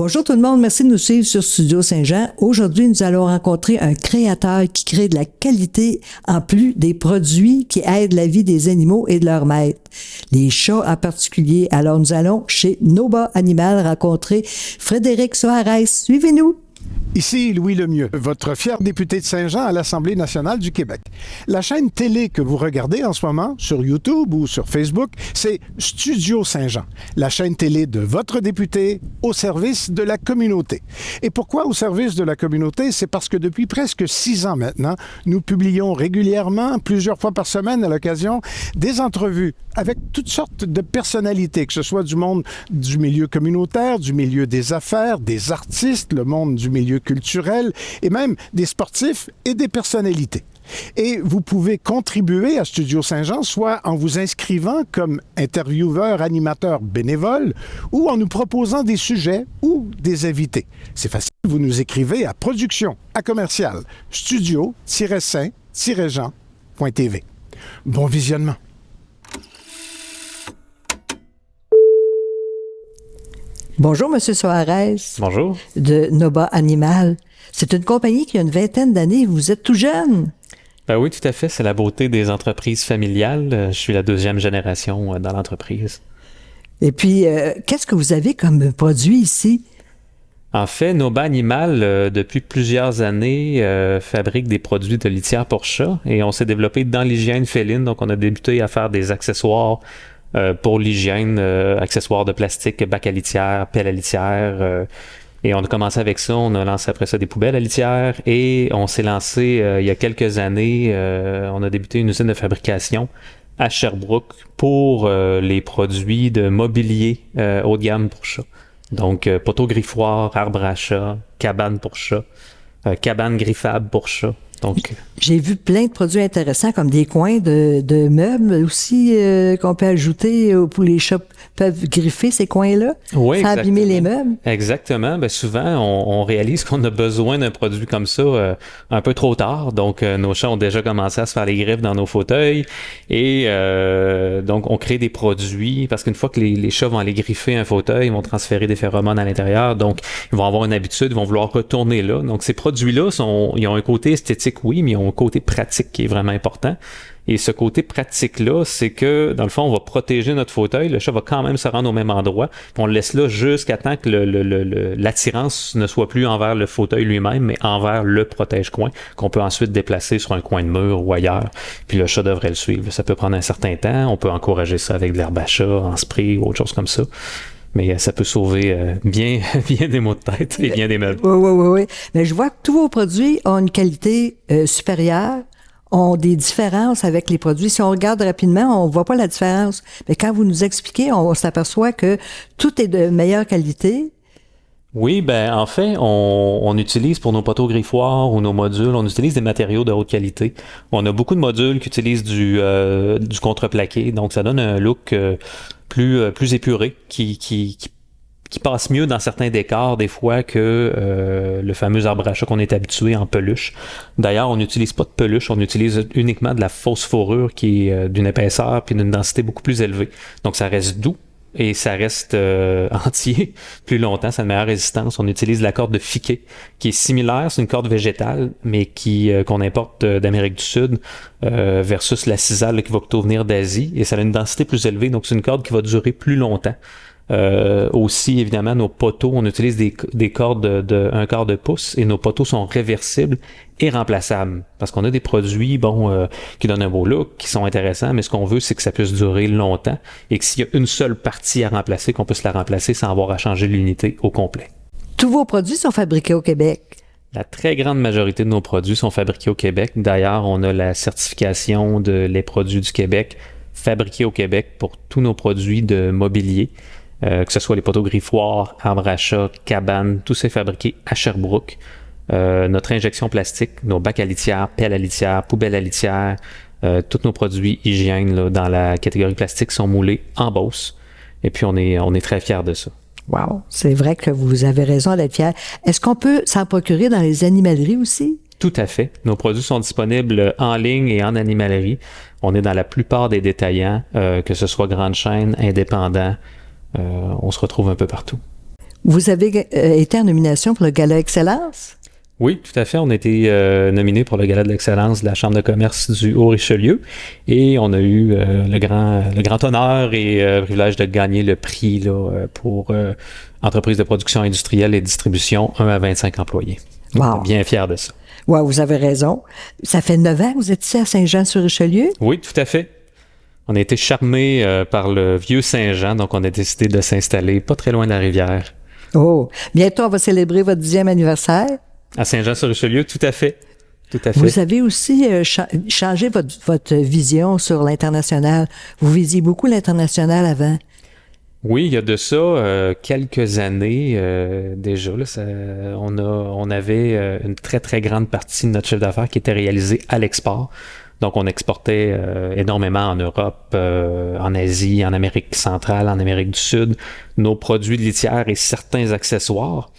Bonjour tout le monde, merci de nous suivre sur Studio Saint-Jean. Aujourd'hui, nous allons rencontrer un créateur qui crée de la qualité en plus des produits qui aident la vie des animaux et de leurs maîtres, les chats en particulier. Alors, nous allons chez Noba Animal rencontrer Frédéric Soares. Suivez-nous! Ici Louis Lemieux, votre fier député de Saint-Jean à l'Assemblée nationale du Québec. La chaîne télé que vous regardez en ce moment sur YouTube ou sur Facebook, c'est Studio Saint-Jean, la chaîne télé de votre député au service de la communauté. Et pourquoi au service de la communauté? C'est parce que depuis presque 6 ans maintenant, nous publions régulièrement, plusieurs fois par semaine à l'occasion, des entrevues avec toutes sortes de personnalités, que ce soit du monde du milieu communautaire, du milieu des affaires, des artistes, le monde du milieu culturel et même des sportifs et des personnalités. Et vous pouvez contribuer à Studio Saint-Jean soit en vous inscrivant comme intervieweur, animateur bénévole ou en nous proposant des sujets ou des invités. C'est facile, vous nous écrivez à production@commercial studio-saint-jean.tv. Bon visionnement. Bonjour, Monsieur Soares. Bonjour. De Noba Animal. C'est une compagnie qui a une vingtaine d'années. Vous êtes tout jeune. Ben oui, tout à fait. C'est la beauté des entreprises familiales. Je suis la 2e génération dans l'entreprise. Et puis, qu'est-ce que vous avez comme produit ici? En fait, Noba Animal, depuis plusieurs années, fabrique des produits de litière pour chats et on s'est développé dans l'hygiène féline. Donc, on a débuté à faire des accessoires pour l'hygiène, accessoires de plastique, bac à litière, pelle à litière. Et on a commencé avec ça, on a lancé après ça des poubelles à litière et on s'est lancé il y a quelques années, on a débuté une usine de fabrication à Sherbrooke pour les produits de mobilier haut de gamme pour chats. Donc poteaux griffoirs, arbres à chat, cabane pour chat, cabane griffable pour chat. Donc, j'ai vu plein de produits intéressants comme des coins de meubles aussi qu'on peut ajouter pour les chats peuvent griffer ces coins-là, oui, sans abîmer les meubles. Exactement. Ben souvent, on réalise qu'on a besoin d'un produit comme ça un peu trop tard. Donc, nos chats ont déjà commencé à se faire les griffes dans nos fauteuils et donc on crée des produits parce qu'une fois que les chats vont aller griffer un fauteuil, ils vont transférer des phéromones à l'intérieur. Donc, ils vont avoir une habitude, ils vont vouloir retourner là. Donc, ces produits-là ils ont un côté esthétique, oui, mais ils ont un côté pratique qui est vraiment important. Et ce côté pratique-là, c'est que, dans le fond, on va protéger notre fauteuil. Le chat va quand même se rendre au même endroit. Puis on le laisse là jusqu'à temps que l'attirance ne soit plus envers le fauteuil lui-même, mais envers le protège-coin, qu'on peut ensuite déplacer sur un coin de mur ou ailleurs. Puis le chat devrait le suivre. Ça peut prendre un certain temps. On peut encourager ça avec de l'herbe à chat, en spray ou autre chose comme ça. Mais ça peut sauver bien des maux de tête et bien des meubles. Oui. Mais je vois que tous vos produits ont une qualité supérieure, ont des différences avec les produits. Si on regarde rapidement, on voit pas la différence. Mais quand vous nous expliquez, on s'aperçoit que tout est de meilleure qualité. Oui, ben en fait, on utilise pour nos poteaux griffoirs ou nos modules, on utilise des matériaux de haute qualité. On a beaucoup de modules qui utilisent du contreplaqué, donc ça donne un look plus épuré, qui passe mieux dans certains décors des fois que le fameux arbre à chat qu'on est habitué en peluche. D'ailleurs, on n'utilise pas de peluche, on utilise uniquement de la fausse fourrure qui est d'une épaisseur puis d'une densité beaucoup plus élevée. Donc ça reste doux et ça reste entier plus longtemps, ça a une meilleure résistance. On utilise la corde de fiquet qui est similaire, c'est une corde végétale mais qu'on importe d'Amérique du Sud versus la sisal qui va plutôt venir d'Asie et ça a une densité plus élevée, donc c'est une corde qui va durer plus longtemps. Aussi, évidemment, nos poteaux, on utilise des cordes de 1/4 de pouce et nos poteaux sont réversibles et remplaçables. Parce qu'on a des produits, qui donnent un beau look, qui sont intéressants, mais ce qu'on veut, c'est que ça puisse durer longtemps et que s'il y a une seule partie à remplacer, qu'on puisse la remplacer sans avoir à changer l'unité au complet. Tous vos produits sont fabriqués au Québec. La très grande majorité de nos produits sont fabriqués au Québec. D'ailleurs, on a la certification de les produits du Québec fabriqués au Québec pour tous nos produits de mobilier. Que ce soit les poteaux griffoirs, arbres à chat, cabanes, tout c'est fabriqué à Sherbrooke. Notre injection plastique, nos bacs à litière, pelle à litière, poubelle à litière, tous nos produits hygiène là, dans la catégorie plastique sont moulés en Beauce. Et puis on est très fiers de ça. Wow, c'est vrai que vous avez raison d'être fiers. Est-ce qu'on peut s'en procurer dans les animaleries aussi? Tout à fait. Nos produits sont disponibles en ligne et en animalerie. On est dans la plupart des détaillants, que ce soit grande chaîne, indépendant. On se retrouve un peu partout. Vous avez été en nomination pour le Gala Excellence? Oui, tout à fait. On a été nominé pour le Gala de l'Excellence de la Chambre de commerce du Haut-Richelieu et on a eu le grand honneur et privilège de gagner le prix là, pour entreprise de production industrielle et distribution 1 à 25 employés. Donc, Wow. bien fier de ça. Oui, vous avez raison. Ça fait 9 ans que vous êtes ici à Saint-Jean-sur-Richelieu? Oui, tout à fait. On a été charmés par le vieux Saint-Jean, donc on a décidé de s'installer pas très loin de la rivière. Oh, bientôt on va célébrer votre 10e anniversaire. À Saint-Jean-sur-Richelieu, tout à fait. Tout à fait. Vous avez aussi changé votre vision sur l'international. Vous visiez beaucoup l'international avant. Oui, il y a de ça quelques années déjà. Là, on avait une très, très grande partie de notre chiffre d'affaires qui était réalisée à l'export. Donc, on exportait énormément en Europe, en Asie, en Amérique centrale, en Amérique du Sud, nos produits de litière et certains accessoires.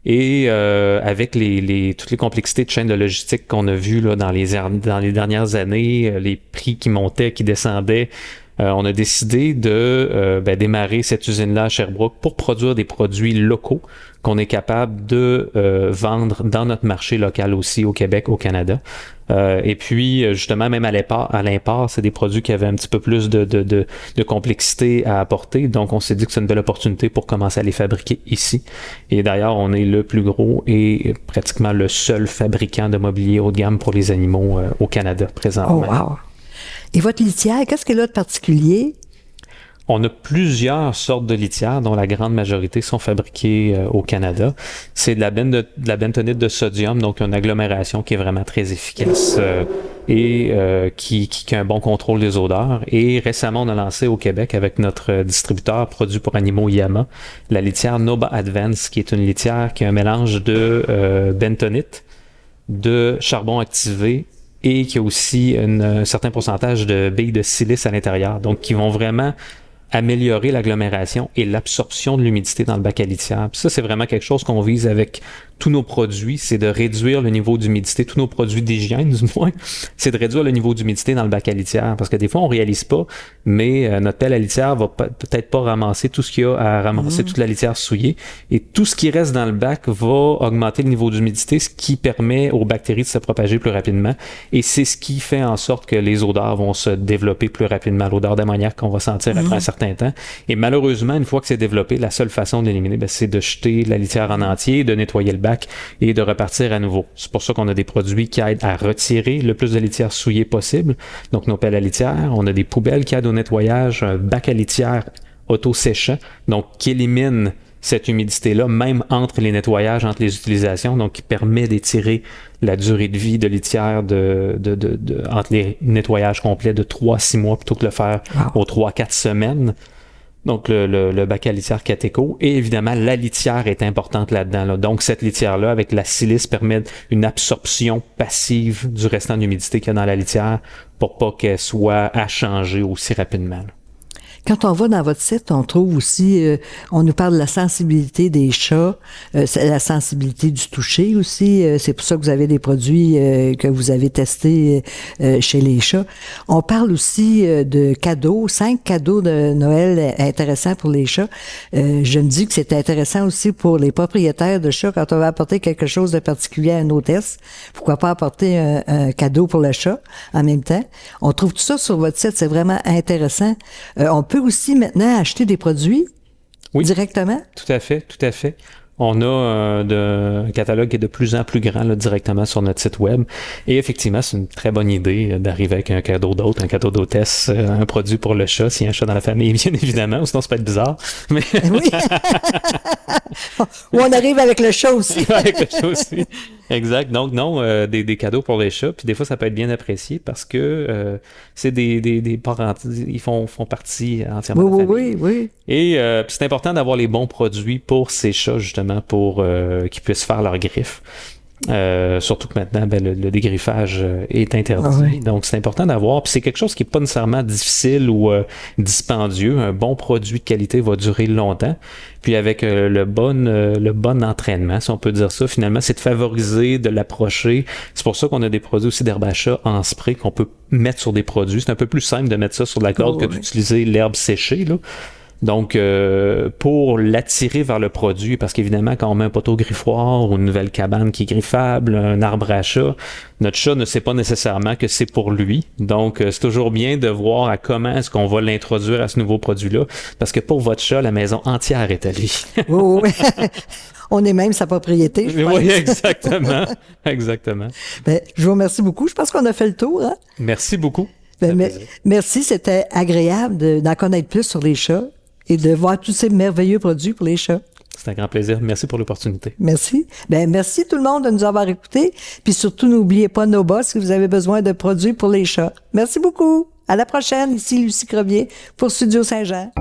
Et avec toutes les complexités de chaîne de logistique qu'on a vues là, dans les dernières années, les prix qui montaient, qui descendaient, on a décidé de démarrer cette usine-là à Sherbrooke pour produire des produits locaux qu'on est capable de vendre dans notre marché local aussi au Québec, au Canada. Et puis, justement, même à l'import, c'est des produits qui avaient un petit peu plus de complexité à apporter. Donc, on s'est dit que c'est une belle opportunité pour commencer à les fabriquer ici. Et d'ailleurs, on est le plus gros et pratiquement le seul fabricant de mobilier haut de gamme pour les animaux au Canada présentement. Oh, wow. Et votre litière, qu'est-ce qu'elle a de particulier? On a plusieurs sortes de litières, dont la grande majorité sont fabriquées au Canada. C'est de la bentonite de sodium, donc une agglomération qui est vraiment très efficace et qui a un bon contrôle des odeurs. Et récemment, on a lancé au Québec avec notre distributeur produit pour animaux Yama, la litière Nova Advance, qui est une litière qui a un mélange de bentonite, de charbon activé et qui a aussi un certain pourcentage de billes de silice à l'intérieur, donc qui vont vraiment améliorer l'agglomération et l'absorption de l'humidité dans le bac à litière. Puis ça, c'est vraiment quelque chose qu'on vise avec tous nos produits, c'est de réduire le niveau d'humidité, tous nos produits d'hygiène du moins, c'est de réduire le niveau d'humidité dans le bac à litière, parce que des fois, on réalise pas, mais notre pelle à litière va peut-être pas ramasser tout ce qu'il y a à ramasser, toute la litière souillée, et tout ce qui reste dans le bac va augmenter le niveau d'humidité, ce qui permet aux bactéries de se propager plus rapidement, et c'est ce qui fait en sorte que les odeurs vont se développer plus rapidement, l'odeur d'ammoniac qu'on va sentir après un certain temps, et malheureusement, une fois que c'est développé, la seule façon d'éliminer, c'est de jeter la litière en entier, de nettoyer le bac, et de repartir à nouveau. C'est pour ça qu'on a des produits qui aident à retirer le plus de litière souillée possible. Donc, nos pelles à litière, on a des poubelles qui aident au nettoyage, un bac à litière auto-séchant, donc qui élimine cette humidité-là, même entre les nettoyages, entre les utilisations, donc qui permet d'étirer la durée de vie de litière entre les nettoyages complets de 3 à 6 mois plutôt que de le faire aux 3-4 semaines. Donc, le bac à litière Cateco. Et évidemment, la litière est importante là-dedans. Là. Donc, cette litière-là, avec la silice, permet une absorption passive du restant d'humidité qu'il y a dans la litière pour pas qu'elle soit à changer aussi rapidement. Là. Quand on va dans votre site, on trouve aussi, on nous parle de la sensibilité des chats, la sensibilité du toucher aussi. C'est pour ça que vous avez des produits que vous avez testés chez les chats. On parle aussi de cadeaux, 5 cadeaux de Noël intéressants pour les chats. Je me dis que c'est intéressant aussi pour les propriétaires de chats quand on va apporter quelque chose de particulier à une hôtesse. Pourquoi pas apporter un cadeau pour le chat en même temps? On trouve tout ça sur votre site, c'est vraiment intéressant. On peut aussi maintenant acheter des produits directement? Tout à fait, tout à fait. On a un catalogue qui est de plus en plus grand là, directement sur notre site web. Et effectivement, c'est une très bonne idée d'arriver avec un cadeau d'hôte, un cadeau d'hôtesse, un produit pour le chat, s'il y a un chat dans la famille, bien évidemment, sinon ça peut être bizarre. Mais... Oui. Ou on arrive avec le chat aussi. Avec le chat aussi. Exact. Donc, non, des cadeaux pour les chats. Puis des fois, ça peut être bien apprécié parce que c'est des parents, ils font partie entièrement de la famille. Oui. Et puis c'est important d'avoir les bons produits pour ces chats, justement, pour qu'ils puissent faire leurs griffes. Surtout que maintenant, le dégriffage est interdit. Ah oui. Donc, c'est important d'avoir. Puis c'est quelque chose qui n'est pas nécessairement difficile ou dispendieux. Un bon produit de qualité va durer longtemps. Puis avec le bon entraînement, si on peut dire ça, finalement, c'est de favoriser, de l'approcher. C'est pour ça qu'on a des produits aussi d'herbe à chat en spray qu'on peut mettre sur des produits. C'est un peu plus simple de mettre ça sur de la corde que d'utiliser l'herbe séchée, là. Donc, pour l'attirer vers le produit, parce qu'évidemment, quand on met un poteau griffoir ou une nouvelle cabane qui est griffable, un arbre à chat, notre chat ne sait pas nécessairement que c'est pour lui. Donc, c'est toujours bien de voir à comment est-ce qu'on va l'introduire à ce nouveau produit-là, parce que pour votre chat, la maison entière est à lui. Oui, oui. On est même sa propriété, je pense. Oui, exactement. Exactement. Ben, je vous remercie beaucoup. Je pense qu'on a fait le tour. Hein? Merci beaucoup. Ben, merci, c'était agréable d'en connaître plus sur les chats et de voir tous ces merveilleux produits pour les chats. C'est un grand plaisir. Merci pour l'opportunité. Merci. Ben, merci tout le monde de nous avoir écoutés. Puis surtout, n'oubliez pas nos boss si vous avez besoin de produits pour les chats. Merci beaucoup. À la prochaine. Ici Lucie Crevier pour Studio Saint-Jean.